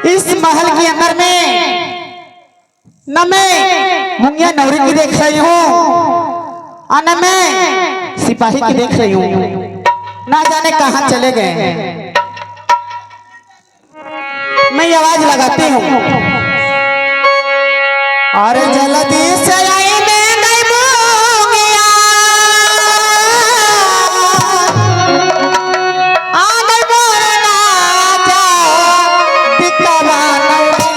इस महल के अंदर में न मैं मुंगिया नौरी की देख रही हूँ और न मैं सिपाही की देख रही हूँ। ना जाने कहाँ चले गए। मैं आवाज लगाती हूँ और जल्दी से आई मैं नहीं मुंगिया आगे बोलना जाओ दिखवा नौरिया।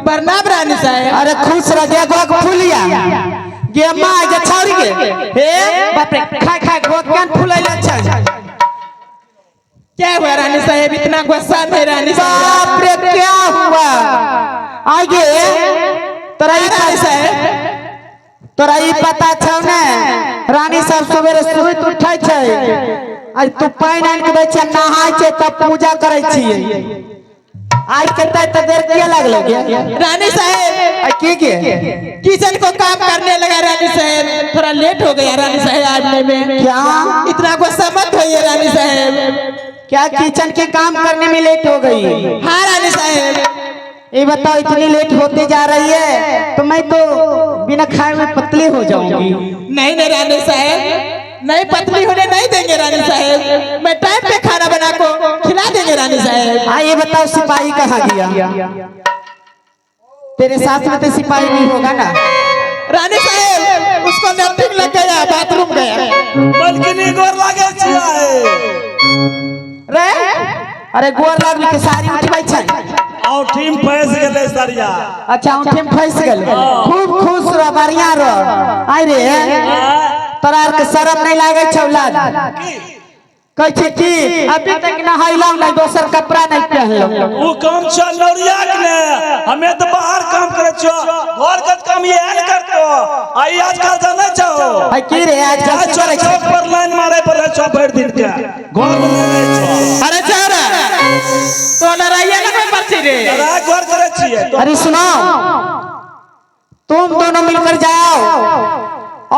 प्रणाम रानी साहब। अरे खुश रह गया गोग फूलिया गे मां जे छौरी गे हे बाप रे खाए खाए गोग कान फूलैला छ। क्या हुआ रानी साहब, इतना गुस्सा में रानी साहब? बाप रे क्या हुआ आगे तोरा रानी साहब तोरा ई पता छौ ने रानी साहब सवेरे सुइत उठै छै आज तू पाइन आन के दै छै नहाय छै तब पूजा करै छियै। आज के तो देर क्या लगल रानी साहब के किचन को काम करने लगा रानी साहब, थोड़ा लेट हो गया रानी साहब आने में। क्या इतना गुस्सा मत होइए रानी साहब। क्या किचन के काम करने में लेट हो गई? हाँ रानी साहब। ये बताओ इतनी लेट होती जा रही है तो मैं तो बिना खाए में पतली हो जाऊंगी। नहीं नहीं रानी साहब, नहीं पतली होने नहीं देंगे रानी साहब। मैं टाइम पे खाना बना को खिला देंगे रानी साहब। हाँ ये बताओ सिपाही कहाँ गया? तेरे साथ में तो सिपाही नहीं होगा ना? रानी साहब उसको नैपकिन लग गया, बाथरूम गया। बल्कि गोर लागे रे अरे गोर लागल के सारी उठबै छै औठी में फंस गेलै सरिया। अच्छा औठी में फंस गेल। खूब खुश रह बढ़िया रह। आई रे तोरा के शरम नहीं लागे छौ लाज? कह छी की अभी तक नहाइलौ नहीं, दोसर कपड़ा नहीं पहनलौ। वो काम चल नौरिया के ने हमें तो बाहर काम करे छो, घर के काम ये न करतो। आई आजकल जाने छो आई की रे आजकल करे छो पर लाइन मारे पर छो भर दिन के घर बनावे छो। अरे चारा तो लड़ाइया ना कोई परची रे लड़ाई घर करे छिए। अरे सुनो तुम दोनों मिलकर जाओ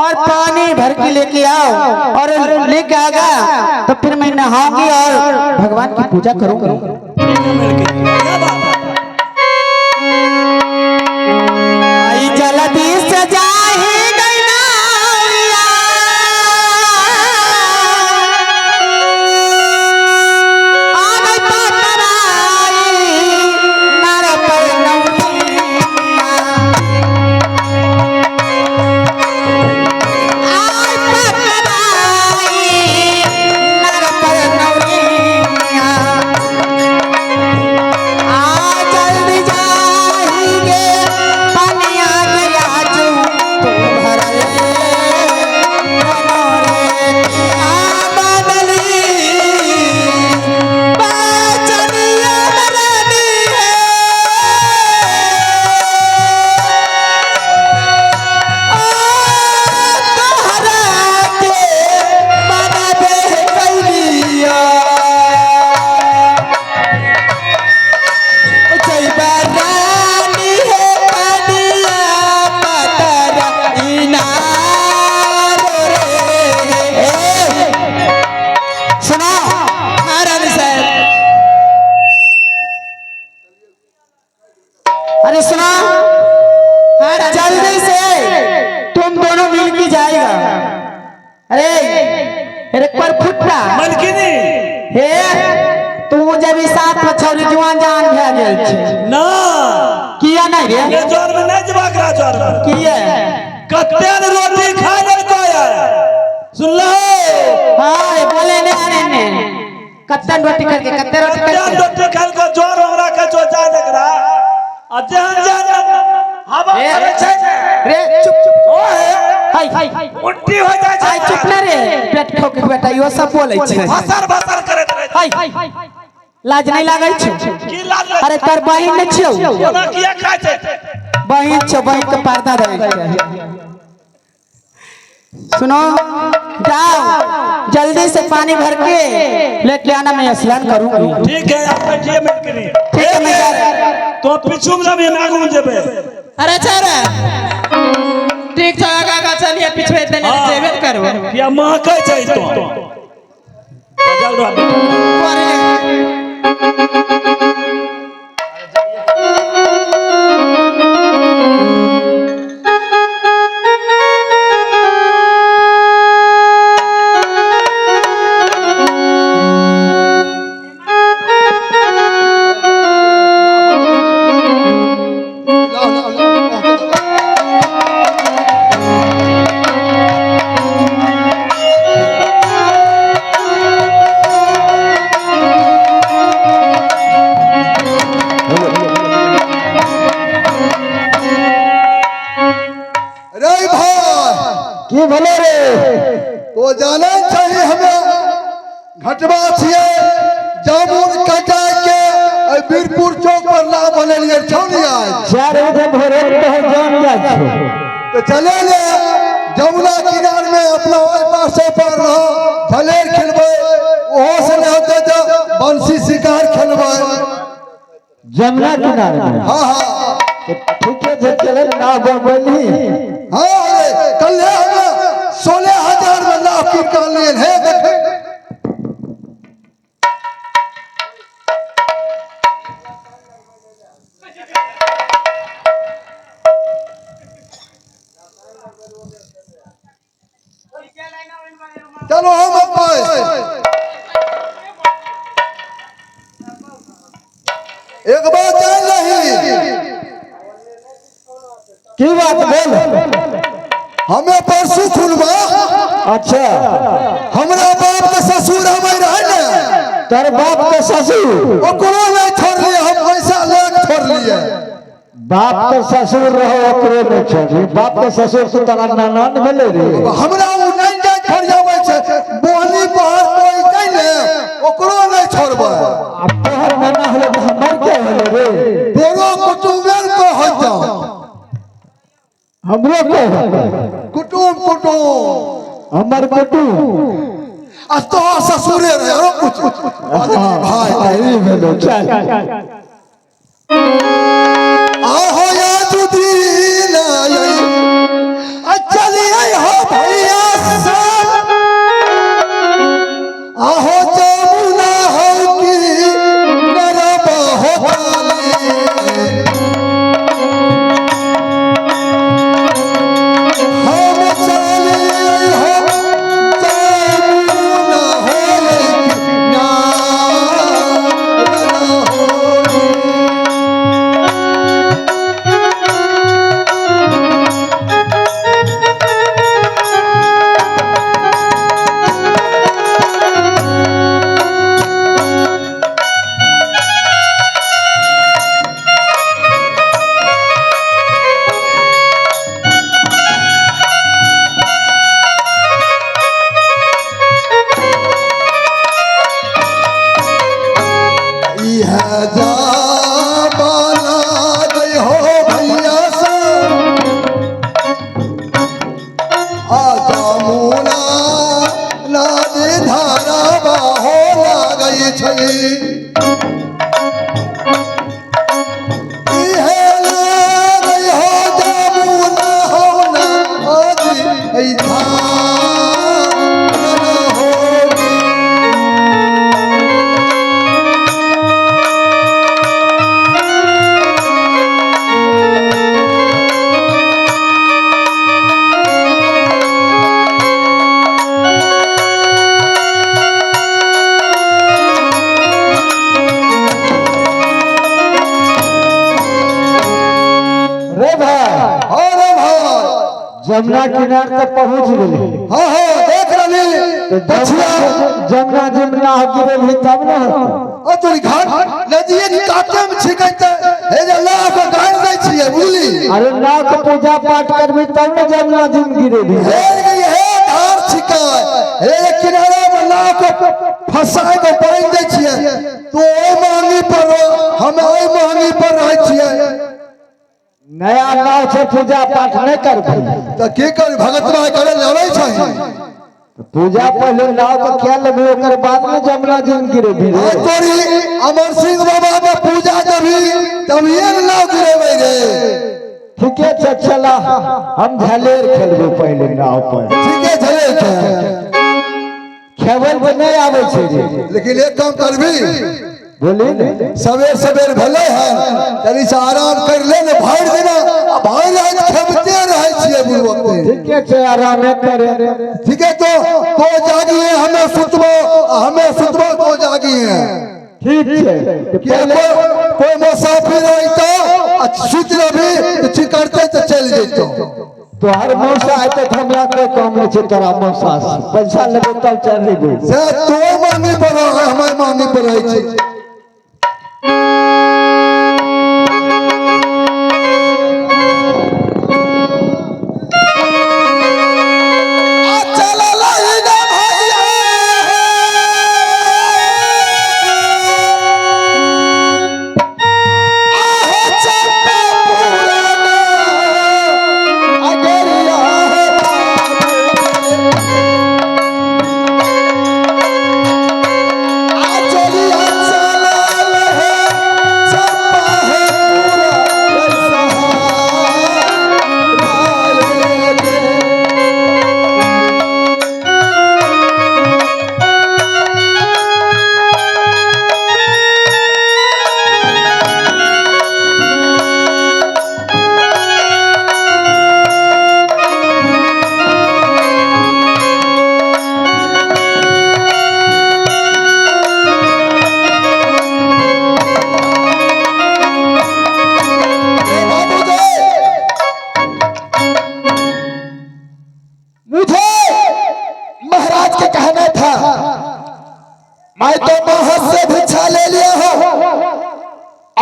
और पानी भर के लेके आओ और लेके आगा तो फिर मैं नहाऊंगी और भगवान की पूजा करूंगी। क्या बात है? आई जल्दी से जाही गैया आ गई पतराई नर पर नौरिया। आई अरे सुना, हाँ रानी जल्दी से तुम दोनों मिल के जाएगा। अरे अरे पर फुटना मलकिनी हे तू जब ई साथ में छौरी जुआन जान भए गेल छै ना किया नहीं रे ये जोर में नहीं जबाक रहा जोर में किया कत्ते ने रोटी खा ले तो यार सुन लो हां ये बोले ने कत्तन रोटी करके कत्ते रोटी कत्ते करके रोटी खाल को जोर हमरा के चोचा देख रहा अजहन जान हवा करे छै रे चुप चुप ओए हाय उल्टी हो जाय छै चुप ना रे पेट ठोक बेटा यो सब बोलै छै भसर भसर करत रहे हाय लाज नहीं लागै छै की लाज अरे तर बहिन ने छियौ ओना किया खाय छै बहिन छ बहिन के पर्दा दे सुनो जाओ जल्दी से पानी भर के लेके आना मैं स्नान करूंगी ठीक है आप बैठिए मलकिनी ठीक है मैं जा रहा तो पीछू में हम आगू में जेबे अरे चल ठीक छ काका चलिए पिछवे देने जेबे करो या महकै छै तो बजाल रहा की भले रे तो जाने चाहिए हमें घटवा छिए जामुन कटा के बीरपुर चौक पर ला बने लिए छोड़िया 4 बजे भोरे तो जान जा छो तो चले ले जमुना किनार में अपना ओई पासे पर रहो भले खेलबे ओहो से न होते जो बंसी शिकार खेलबे जमुना किनारे में हां हां ठीक है जे चले ना बोली हां कल हम 16,000 में लाख की कान लिए है देखे चलो हम एक बात जान रही की बात बोल हमें परसों खुलवा अच्छा हमरा बाप के ससुर हमें रहे ना तेरे बाप के ससुर ओकरो नहीं छोड़ लिए हम पैसा लेके छोड़ लिए बाप के ससुर रहो ओकरे में छोड़ी बाप के ससुर से तोरा ननद भेले रे हमरा उ नहीं जाय छोड़ जावे छे बोहनी पहाड़ कोई जाय ने ओकरो नहीं छोड़बे अब तोहर नाना हले तो हमर के हले रे दोनों कुटुंबन को होता हमरो के कुटुंब हमर कुटु आज तो ससुरे रहे रो कुछ भाई आई भेलो चल आहो या दुदीन चलिए हो भैया सब आहो जमुना हो की नरबा हो काली हम चलिए हो जमुना हो की नारा हो जमुना किनार तक पहुंच गए। हाँ हाँ देख रही पछिया जमुना जमुना गिरे भी तब न ओ तोरी घाट नदिए के काटे में छिकैते हे जे अल्लाह को गाड़ दै छियै बुझली। अरे नाव के पूजा पाठ करबी तब न जमुना जिम गिरे भी। हे गई हे धार छिकै हे किनारे में नाव को फंसाए के बांध दै छियै तो ओइ महंगी पर हम ओइ महंगी पर रहै छियै। नया नाव से पूजा पाठ नहीं करबी त की कर भगत भाई करे जानै छै। पूजा पहले नाव को क्या लगे ओकर बाद में जमुना जिम गिरे भी। आ तोरी अमर सिंह बाबा के पूजा कभी तभिए न नाव गिरेबै रे। ठीके छै चला हम झलेर खेलबे पहले नाव पर। ठीके झले के खेवल में नहीं आवे छै रे। लेकिन एक काम करबी बोली ने सवेर सवेर भले है तनी से आराम कर ले ने भर देना भाई रात खेबते रहे छियै बुढ़वा। ठीके छै आराम करे। ठीक है तो जागिए हमें सुतबो तो जागिए। ठीक छै कि कोई मुसाफिर आई तो सुत रही तो करते तो चल जैतो। तोहर मौसा आते तो हमरा कोई काम नहीं छै तोरा मौसा से पैसा लेबे तब चल लेबे। से तो मांगी पर हमार मांगी पर रही छै। मैं तो महल से भिक्षा ले लिया हूँ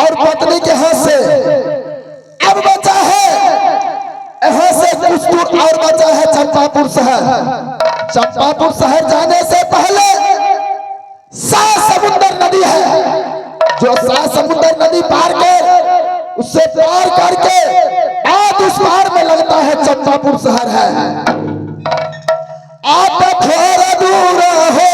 और पत्नी के हाथ से अब बचा है यहाँ से कुछ दूर और बचा है चंपापुर शहर। चंपापुर शहर जाने से पहले सात समुद्र नदी है जो सात समुद्र नदी पार कर उससे पार करके बाद उस पार में लगता है चंपापुर शहर है। आप थोड़ा दूर हो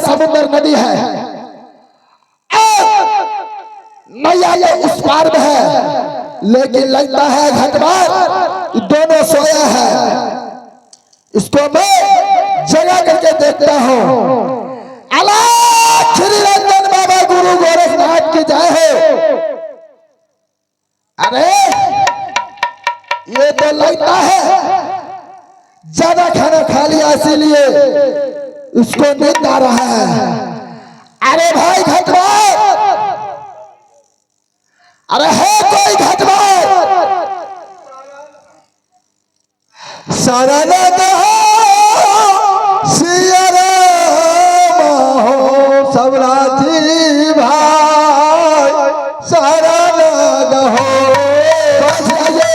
समुद्र नदी है नैया ये उस पार में है लेकिन लगता है घटवार दोनों सोया है। इसको मैं जगा करके देखता हूँ। अलग श्री रंजन बाबा गुरु गोरखनाथ की जय हो। अरे ये तो लगता है ज्यादा खाना खा लिया इसीलिए उसको नींद आ रहा है। अरे भाई घटवार, अरे है कोई घटवार? सारा लगा सिया राम हो सबराजी भाई, सारा लगा हो। बच जाइए,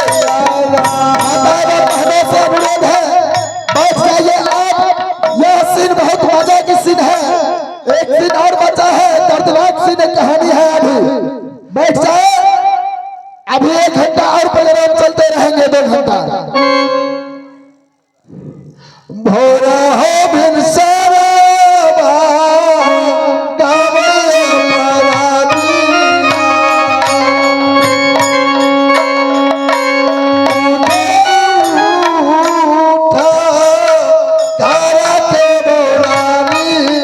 से अनुरोध है, बच जाइए आप। यह सीन बहुत मजा की सीन है। एक सीन और बचा है, दर्दनाक सीन कहानी है। अभी बैठ जाए, अभी 1 घंटा और प्रोग्राम चलते रहेंगे, 2 घंटा। भोरा हो बिन सरवा गावे परानी, उठा तारा के बोरानिया,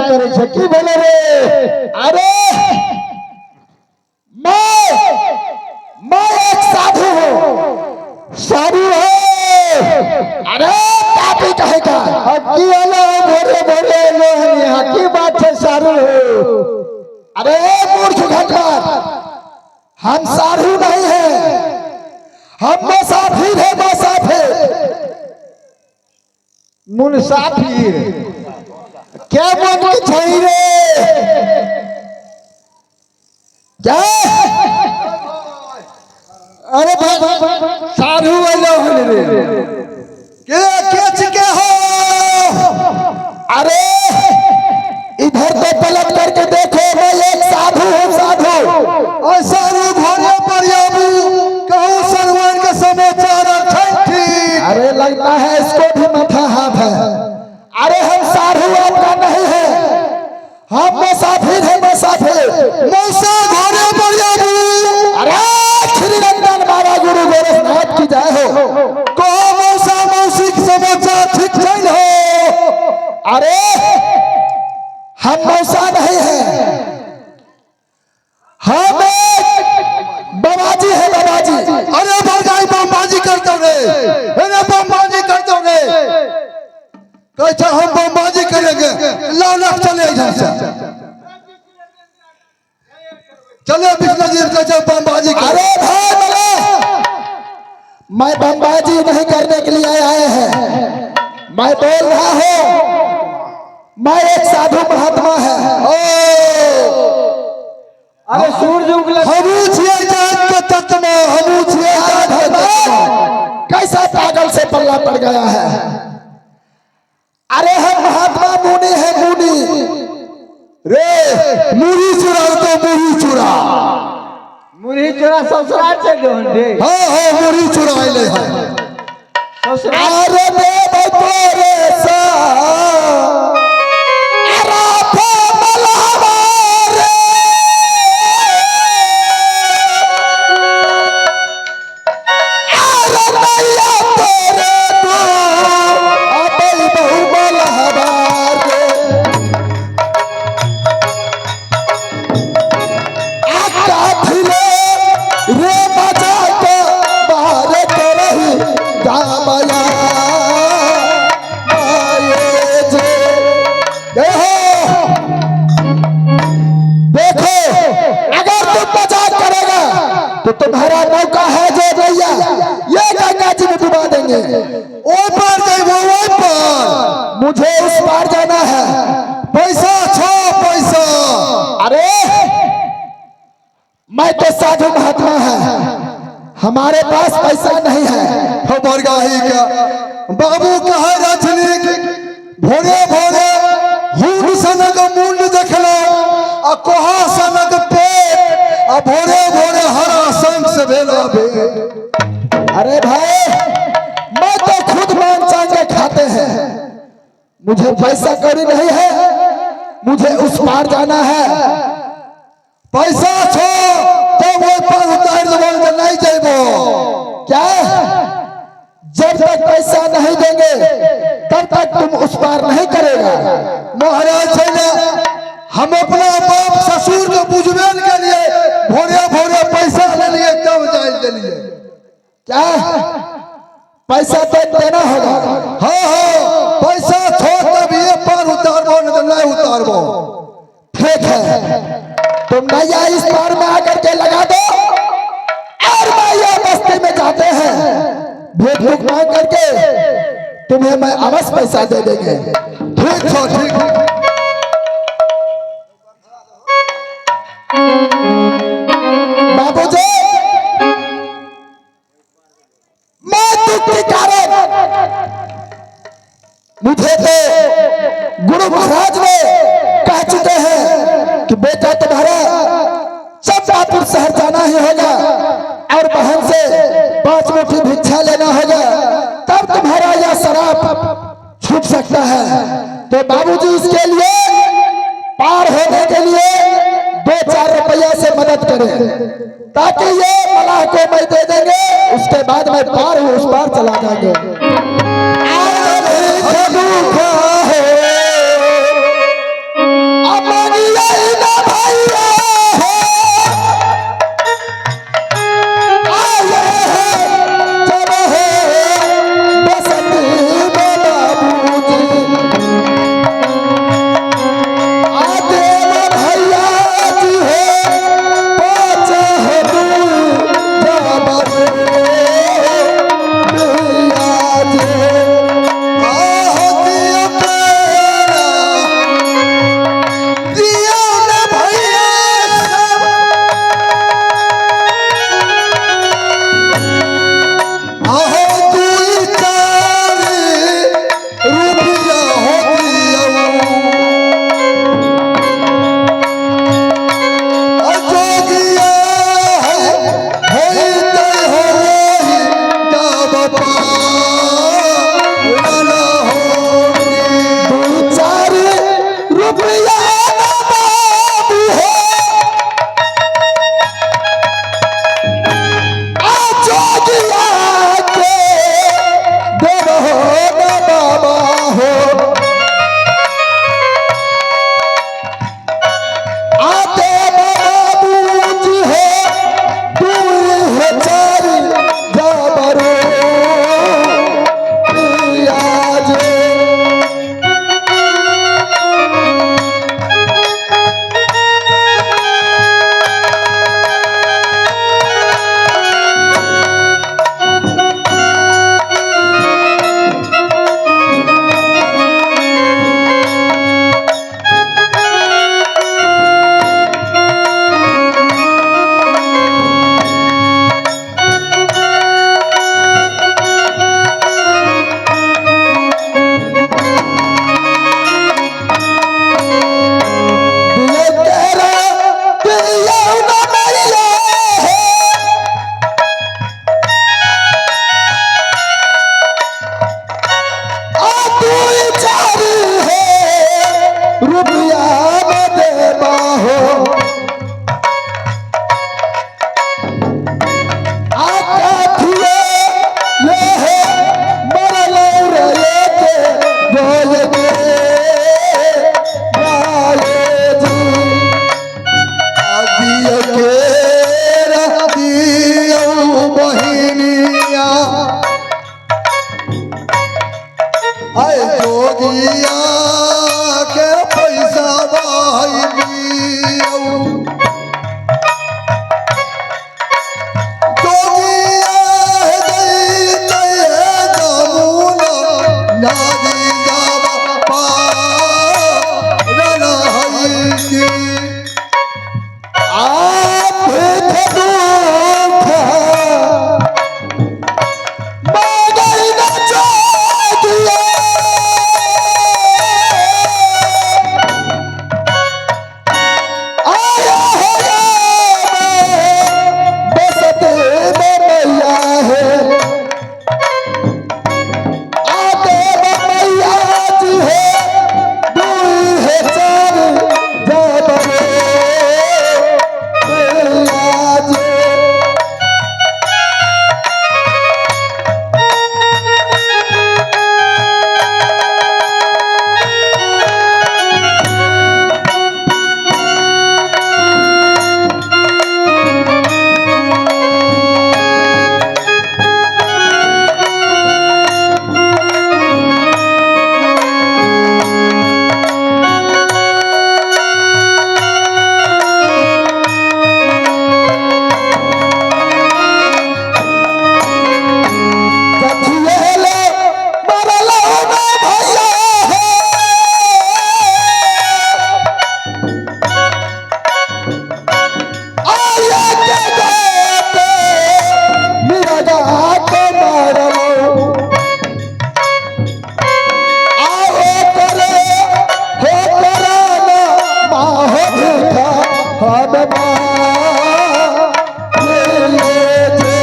करे छै की बोले रे? अरे मैं एक साधु हूँ, साधु है। अरे कापी कहेगा की वाला भोरे भोरे यहाँ की बात है साधु हो? अरे मूर्ख घटकर, हम साधु नहीं है, हम मुसाफिर है, मुसाफिर। मुसाफिर क्या मन की छई रे? क्या? अरे साधु वाला रे के हो? अरे इधर तो पलट करके देखो, मैं एक साधु हूँ, साधु। और साधु भोले पर कहूँ सरवन के समाचार ठीक। अरे लगता है इसको भी माथा हाथ है। अरे हम साधु आपका नहीं है, हम मुसाफिर है, मुसाफिर। मौसा घोड़े पर अरे श्री रंजन बाबा गुरु गोरखनाथ की जय हो। कहो मौसा मौसी समाचार ठीक चल हो? अरे हम मौसा नहीं है, हम बाबाजी है, बाबाजी। अरे बाबाजी बमबाजी करते रे, अरे बमबाजी करते रे। कैसा हम बमबाजी करेंगे? लालच चले इधर से, चले विष्णुजी कैसे बमबाजी। अरे भाई बोले मैं बमबाजी नहीं करने के लिए आए हैं, मैं बोल रहा हूँ मैं एक साधु महात्मा है। ओ अरे सूरज उगले हमू छिए जात के तत्व, हमू छिए जात के तत्व। कैसा पागल से पल्ला पड़ गया है? अरे हम महात्मा मुनि है, मुनि रे। मुनि चुरा तो मुनि चुरा, मुनि चुरा ससुराल से ढूंढे। हाँ हाँ मुनि चुराइले है ससुराल। अरे देव तोरे सा तो तुम्हारा मौका है जो भैया ये गंगा जी में डुबा देंगे। ओ पार जाए वो पार, मुझे उस पार जाना है। पैसा छो पैसा। अरे मैं तो साधु महात्मा है, हमारे पास पैसा नहीं है। खबर गाही का बाबू कहा रजनीक भोरे भोरे हुन सनक मुंड देखलो आ कोहा सनक पेट आ भोरे भोरे हरा संग से भेला बे। अरे भाई मैं तो खुद मांग चांग के खाते हैं, मुझे पैसा कौड़ी नहीं है, मुझे उस पार जाना है। पैसा छो तो वो पर उतार देबो नहीं जेबो। क्या जब तक पैसा नहीं देंगे तब तक तुम उस पार नहीं करेगा। महाराज है ना, हम अपना बाप ससुर को बुझबेल के लिए भोरे भोरे पैसा ले लिए तब जाए लिए। क्या पैसा तो देना होगा। हाँ हाँ पैसा छो तब ये पार उतारबो नहीं उतारबो। ठीक है तुम नैया इस पार में आकर के लगा दो और नैया बस्ती में जाते हैं, भेंट भूख मांग करके तुम्हें मैं अवश्य पैसा दे देंगे। ठीक छो ठीक। बाबूजी मैं दुख के कारण मुझे तो गुरु महाराज ने कह चुके हैं कि बेटा तुम्हारा चंपापुर शहर जाना ही होगा और बहन से 5 मुट्ठी भिक्षा लेना होगा, तब तुम्हारा यह शराब छूट सकता है। तो बाबूजी इसके लिए पार होने के लिए 2-4 रुपया से मदद करें ताकि ये मलाह को मैं दे देंगे, उसके बाद मैं पार हूँ उस पार चला जाएंगे। दुख मांगई न जोगिया आया है बसत में मैया है आते मैया जी है दूर है चार जाबरे मैया जी कथियेले मरलो न भैया है आया के गाते मेरा गाते मरलो आओ करे हो कराना माह भूखा हम ले जे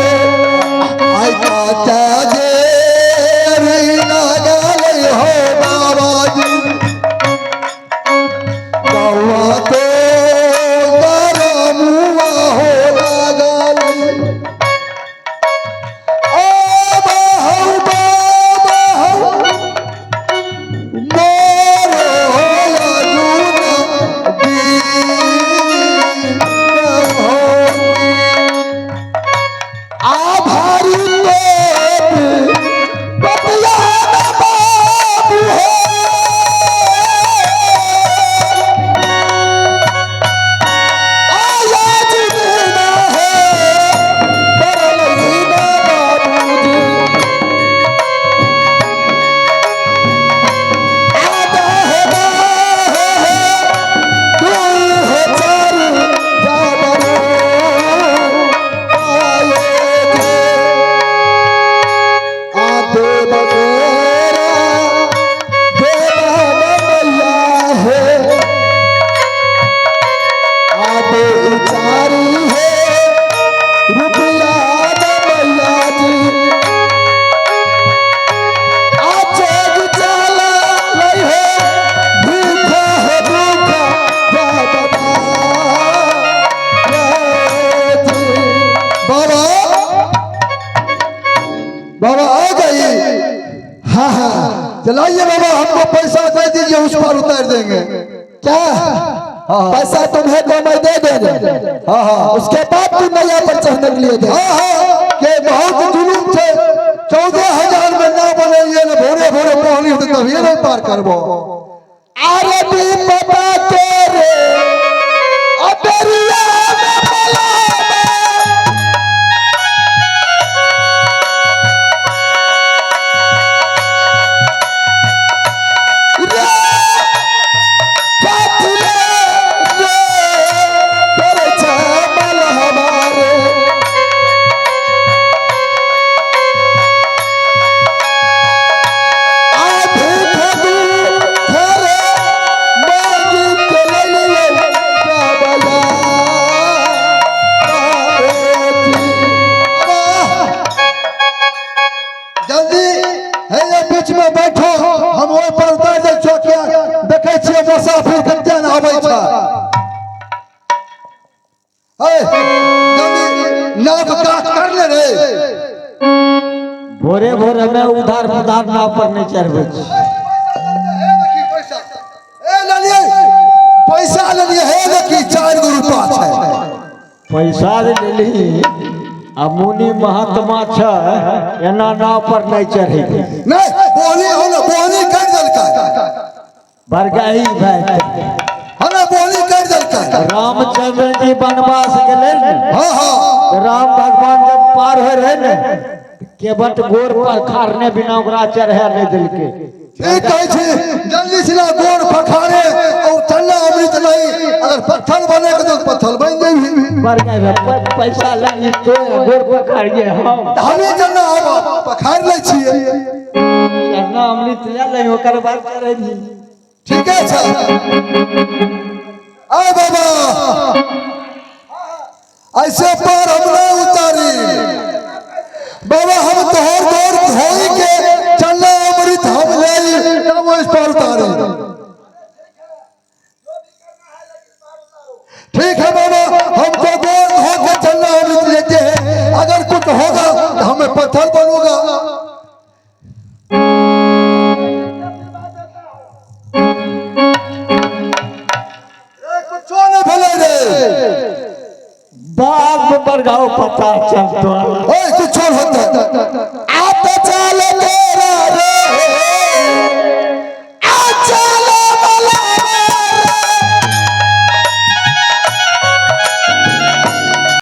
आई काचा जे रीना गाले हो बाबा जी गौआ तो गरमुआ हो लागल ओ बहु बहु मोरो अजुना दीन हो आभारी बतिया बाबू है आया जीना है बरलईना बाबूजी आदा है तू है चारू जाबरो आए थे आते बगेरा देवान मैया है आते उचारी है रुपया न मैया जी आचे गुचाला नहीं है भूखा है भूखा जा बाबा जी बाबा बाबा आ गई हाँ हाँ चलाइए बाबा हमको पैसा दे दीजिए उस पर उतार देंगे क्या पैसा तुम्हें तो मैं दे देंगे हाँ हाँ उसके बाद तुम नया पर चढ़ने के लिए दे हाँ हाँ ये बहुत जुलूम थे 14,000 में ना बनेंगे ना भोरे भोरे पानी तो तभी नहीं पार करबो आरती पता तेरे अबरिया में भला जल्दी है ये बीच में बैठो हम ओहि पर उतार दे चौकिया देखे छियै मुसाफिर कते न आबै छै जल्दी नाव काट कर ले रे भोरे भोरे में उधार पुधार नाव पर नहीं चढ़बे छी। पैसा ले लिए है देखी 4 गो रुपया छै पैसा लेली आ मुनि महात्मा छै एना नाव पर नहीं चढ़े नहीं बोनी कर देलकै बरगाही भाई हने बोनी कर देलकै रामचंद्र जी वनवास गेले ने हां हां राम भगवान जब पार हो रहे ने केवट गोर पर खारने बिना ओकरा चढ़े नहीं दिलके ठीक कहै छी जल्दी से गोर पखारे और चलना अमृत नहीं, अगर पत्थर बने तो पत्थर बन जाए। पैसा लगी तो गोर पकड़िए हमें चलना हम पखार ले छिए। चलना अमृत ले ओकर बात करे जी। ठीक है सर। आ बाबा ऐसे पर हम नहीं उतारी बाबा, हम तोहर गोर धोई के चलना अमृत हम ले तब वो इस पर उतारे। ठीक है बाबा, हम तो गोर धो के चलना अमृत लेते हैं, अगर कुछ होगा तो हमें पत्थर बनूंगा। कुछ नहीं भले रे बाप पर गाँव पता चलता कुछ होता आप तो चलो